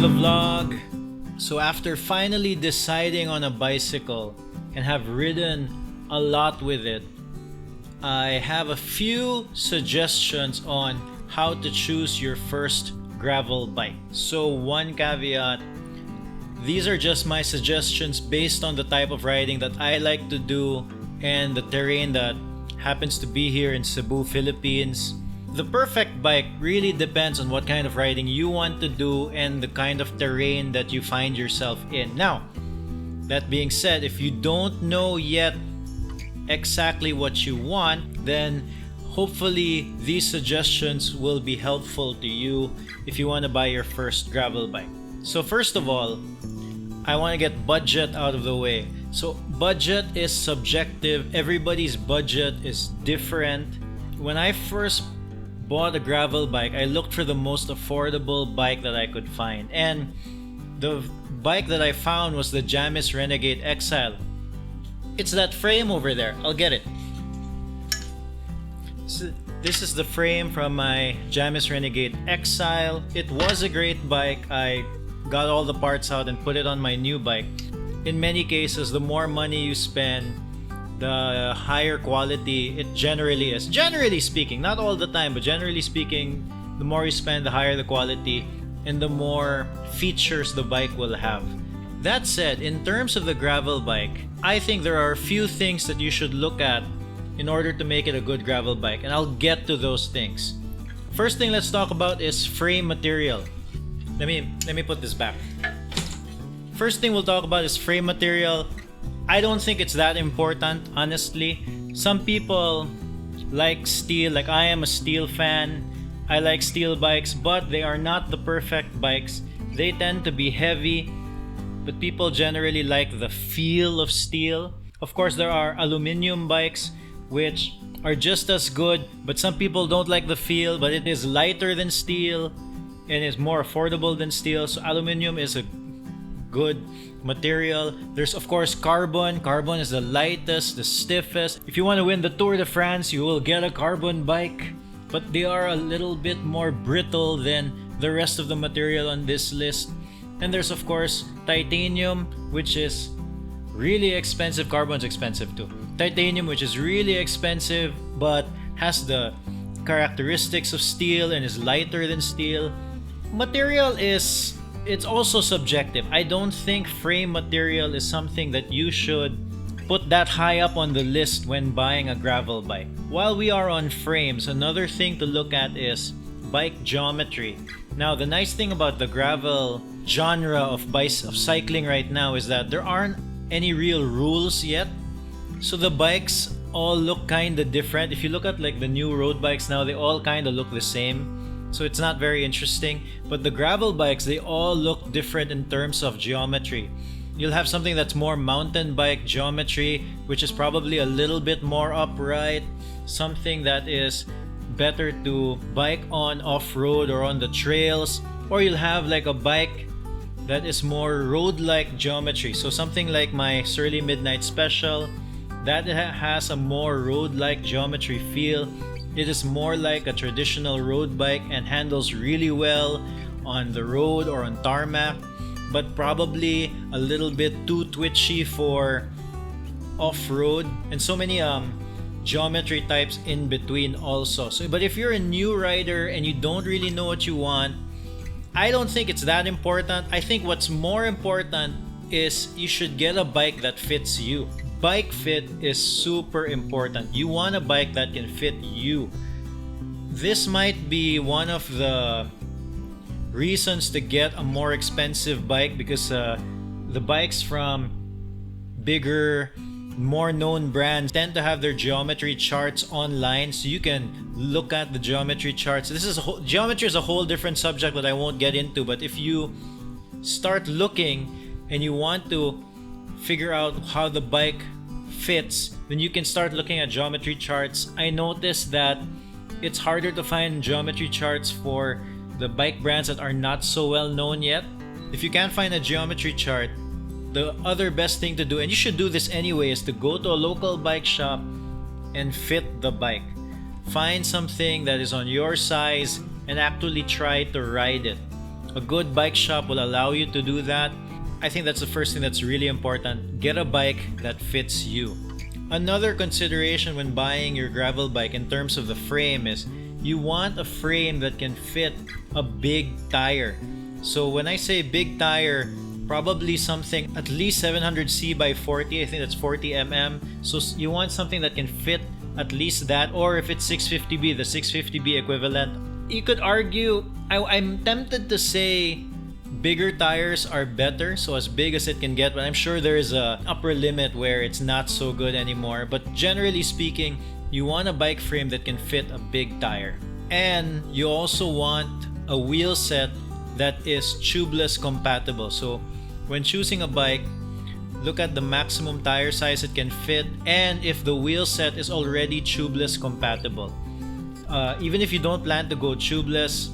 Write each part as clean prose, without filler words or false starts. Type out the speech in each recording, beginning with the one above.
the vlog. So after finally deciding on a bicycle and have ridden a lot with it, I have a few suggestions on how to choose your first gravel bike. So one caveat, these are just my suggestions based on the type of riding that I like to do and the terrain that happens to be here in Cebu, Philippines. The perfect bike really depends on what kind of riding you want to do and the kind of terrain that you find yourself in. Now, that being said, if you don't know yet exactly what you want, then hopefully these suggestions will be helpful to you if you want to buy your first gravel bike. So first of all, I want to get budget out of the way. So budget is subjective. Everybody's budget is different. When I first bought a gravel bike, I looked for the most affordable bike that I could find, and the bike that I found was the Jamis Renegade Exile. It's that frame over there. I'll get it. So this is the frame from my Jamis Renegade Exile. It was a great bike. I got all the parts out and put it on my new bike. In many cases, the more money you spend, the higher quality it generally is. Generally speaking, not all the time, but generally speaking, the more you spend, the higher the quality and the more features the bike will have. That said, in terms of the gravel bike, I think there are a few things that you should look at in order to make it a good gravel bike, and I'll get to those things. First thing let's talk about is frame material. Let me put this back. First thing we'll talk about is frame material. I don't think it's that important, honestly. Some people like steel, like I am a steel fan. I like steel bikes, but they are not the perfect bikes. They tend to be heavy, but people generally like the feel of steel. Of course, there are aluminum bikes which are just as good, but some people don't like the feel, but it is lighter than steel and is more affordable than steel. So aluminum is a good material. There's of course carbon. Carbon is the lightest, the stiffest. If you want to win the Tour de France, you will get a carbon bike, but they are a little bit more brittle than the rest of the material on this list. And there's of course titanium, which is really expensive. Carbon's expensive too. Titanium, which is really expensive but has the characteristics of steel and is lighter than steel. Material is, it's also subjective. I don't think frame material is something that you should put that high up on the list when buying a gravel bike. While we are on frames, another thing to look at is bike geometry. Now, the nice thing about the gravel genre of cycling right now is that there aren't any real rules yet. So the bikes all look kind of different. If you look at like the new road bikes now, they all kind of look the same. So it's not very interesting. But the gravel bikes, they all look different in terms of geometry. You'll have something that's more mountain bike geometry, which is probably a little bit more upright. Something that is better to bike on off-road or on the trails. Or you'll have like a bike that is more road-like geometry. So something like my Surly Midnight Special, that has a more road-like geometry feel. It is more like a traditional road bike and handles really well on the road or on tarmac, but probably a little bit too twitchy for off-road, and so many geometry types in between also. So, but if you're a new rider and you don't really know what you want, I don't think it's that important. I think what's more important is you should get a bike that fits you. Bike fit is super important. You want a bike that can fit you. This might be one of the reasons to get a more expensive bike, because the bikes from bigger, more known brands tend to have their geometry charts online, so you can look at the geometry charts. Geometry is a whole different subject that I won't get into, but if you start looking and you want to figure out how the bike fits, then you can start looking at geometry charts. I noticed that it's harder to find geometry charts for the bike brands that are not so well known yet. If you can't find a geometry chart, the other best thing to do, and you should do this anyway, is to go to a local bike shop and fit the bike. Find something that is on your size and actually try to ride it. A good bike shop will allow you to do that. I think that's the first thing that's really important. Get a bike that fits you. Another consideration when buying your gravel bike in terms of the frame is you want a frame that can fit a big tire. So when I say big tire, probably something at least 700C by 40. I think that's 40 mm. So you want something that can fit at least that, or if it's 650B, the 650B equivalent. You could argue, I'm tempted to say bigger tires are better, so as big as it can get, but I'm sure there is a upper limit where it's not so good anymore. But generally speaking, you want a bike frame that can fit a big tire. And you also want a wheel set that is tubeless compatible. So when choosing a bike, look at the maximum tire size it can fit, and if the wheel set is already tubeless compatible. Even if you don't plan to go tubeless,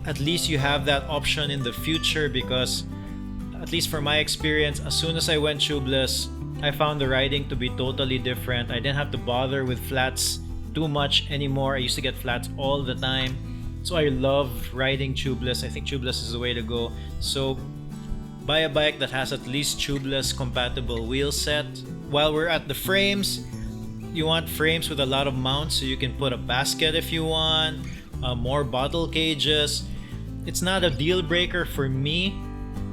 at least you have that option in the future, because at least for my experience, as soon as I went tubeless, I found the riding to be totally different. I didn't have to bother with flats too much anymore. I used to get flats all the time. So I love riding tubeless. I think tubeless is the way to go. So buy a bike that has at least tubeless compatible wheel set. While we're at the frames, you want frames with a lot of mounts, so you can put a basket if you want, more bottle cages. It's not a deal breaker for me,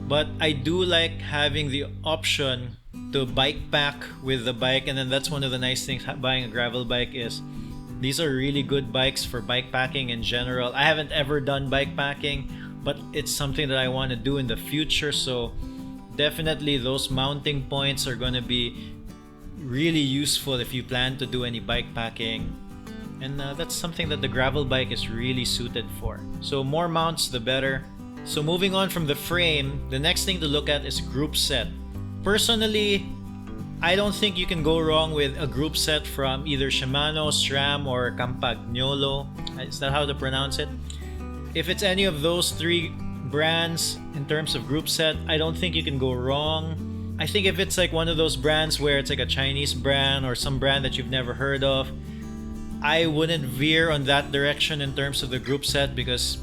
but I do like having the option to bike pack with the bike. And then that's one of the nice things buying a gravel bike is these are really good bikes for bike packing in general. I haven't ever done bike packing, but it's something that I want to do in the future. So definitely those mounting points are going to be really useful if you plan to do any bike packing. And that's something that the gravel bike is really suited for. So more mounts, the better. So moving on from the frame, the next thing to look at is group set. Personally, I don't think you can go wrong with a group set from either Shimano, SRAM, or Campagnolo. Is that how to pronounce it? If it's any of those three brands in terms of group set, I don't think you can go wrong. I think if it's like one of those brands where it's like a Chinese brand or some brand that you've never heard of, I wouldn't veer on that direction in terms of the group set, because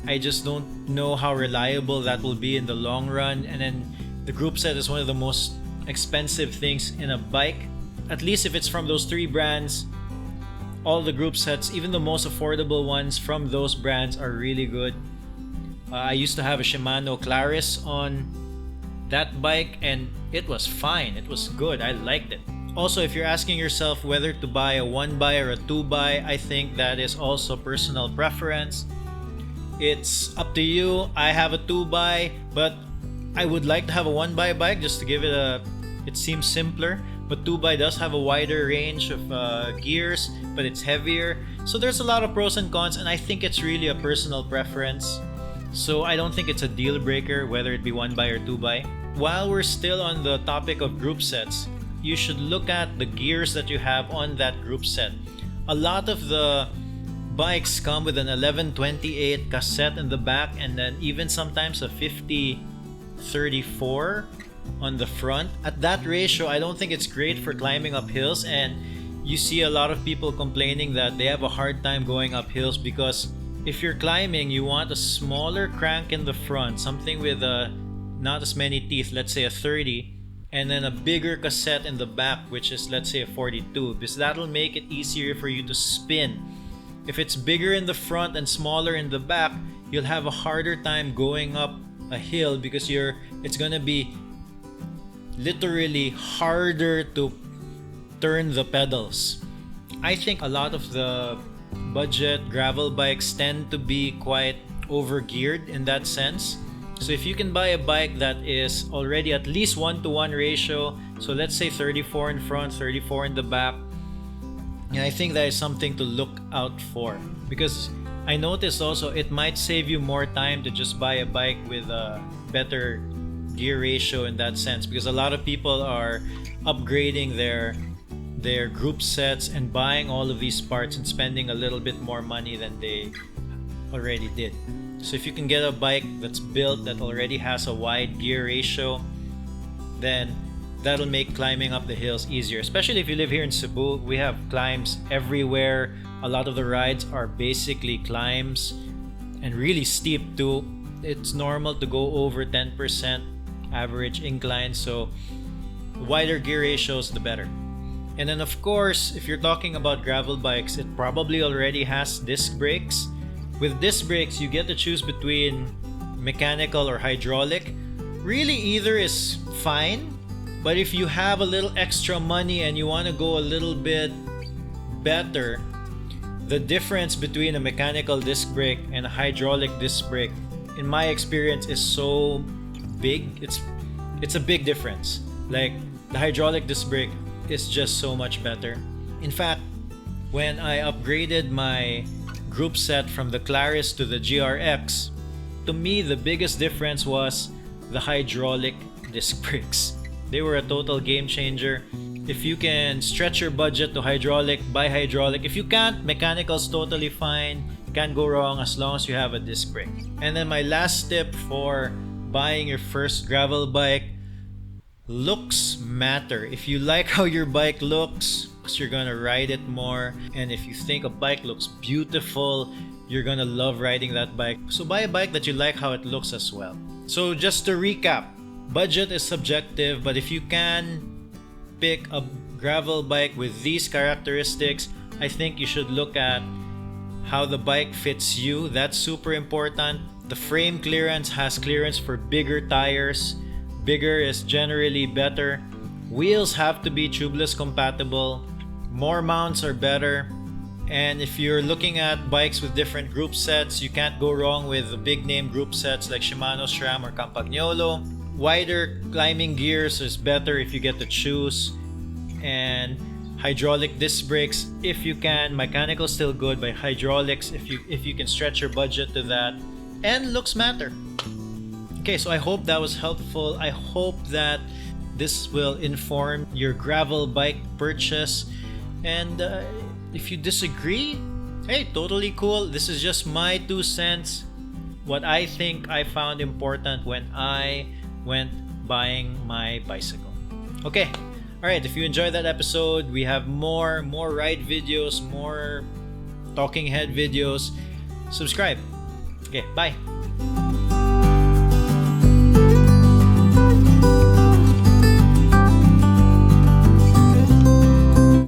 I just don't know how reliable that will be in the long run. And then the group set is one of the most expensive things in a bike. At least if it's from those three brands, all the group sets, even the most affordable ones from those brands, are really good. I used to have a Shimano Claris on that bike and it was fine. It was good. I liked it. Also, if you're asking yourself whether to buy a 1x or a 2x, I think that is also personal preference. It's up to you. I have a 2x, but I would like to have a 1x bike just to give it it seems simpler. But 2x does have a wider range of gears, but it's heavier. So there's a lot of pros and cons, and I think it's really a personal preference. So I don't think it's a deal breaker whether it be 1x or 2x. While we're still on the topic of group sets, you should look at the gears that you have on that group set. A lot of the bikes come with an 1128 cassette in the back, and then even sometimes a 5034 on the front. At that ratio, I don't think it's great for climbing up hills, and you see a lot of people complaining that they have a hard time going up hills because if you're climbing, you want a smaller crank in the front, something with not as many teeth, let's say a 30, and then a bigger cassette in the back, which is let's say a 42, because that'll make it easier for you to spin. If it's bigger in the front and smaller in the back, you'll have a harder time going up a hill because it's gonna be literally harder to turn the pedals. I think a lot of the budget gravel bikes tend to be quite over-geared in that sense. So if you can buy a bike that is already at least 1-to-1 ratio, so let's say 34 in front, 34 in the back, and I think that is something to look out for, because I noticed also it might save you more time to just buy a bike with a better gear ratio in that sense, because a lot of people are upgrading their group sets and buying all of these parts and spending a little bit more money than they already did. So if you can get a bike that's built that already has a wide gear ratio, then that'll make climbing up the hills easier. Especially if you live here in Cebu, we have climbs everywhere. A lot of the rides are basically climbs and really steep too. it's normal to go over 10% average incline, so the wider gear ratios, the better. And then of course, if you're talking about gravel bikes, it probably already has disc brakes. With disc brakes, you get to choose between mechanical or hydraulic. Really, either is fine, but if you have a little extra money and you want to go a little bit better, the difference between a mechanical disc brake and a hydraulic disc brake, in my experience, is so big. It's a big difference. Like, the hydraulic disc brake is just so much better. In fact, when I upgraded my group set from the Claris to the GRX, to me the biggest difference was the hydraulic disc brakes. They were a total game changer. If you can stretch your budget to hydraulic, buy hydraulic. If you can't, mechanical's totally fine. Can't go wrong as long as you have a disc brake. And then my last tip for buying your first gravel bike: looks matter. If you like how your bike looks, you're gonna ride it more. And if you think a bike looks beautiful, you're gonna love riding that bike. So buy a bike that you like how it looks as well. So just to recap, budget is subjective, but if you can pick a gravel bike with these characteristics, I think you should look at how the bike fits you. That's super important. The frame clearance has clearance for bigger tires. Bigger is generally better. Wheels have to be tubeless compatible. More mounts are better. And if you're looking at bikes with different group sets, you can't go wrong with the big name group sets like Shimano, SRAM, or Campagnolo. Wider climbing gears is better if you get to choose. And hydraulic disc brakes if you can. Mechanical still good, but hydraulics if you can stretch your budget to that. And looks matter. Okay, so I hope that was helpful. I hope that this will inform your gravel bike purchase. And if you disagree, hey, totally cool. This is just my 2 cents. What I think I found important when I went buying my bicycle. Okay, alright, if you enjoyed that episode, we have more ride videos, more talking head videos. Subscribe. Okay, bye.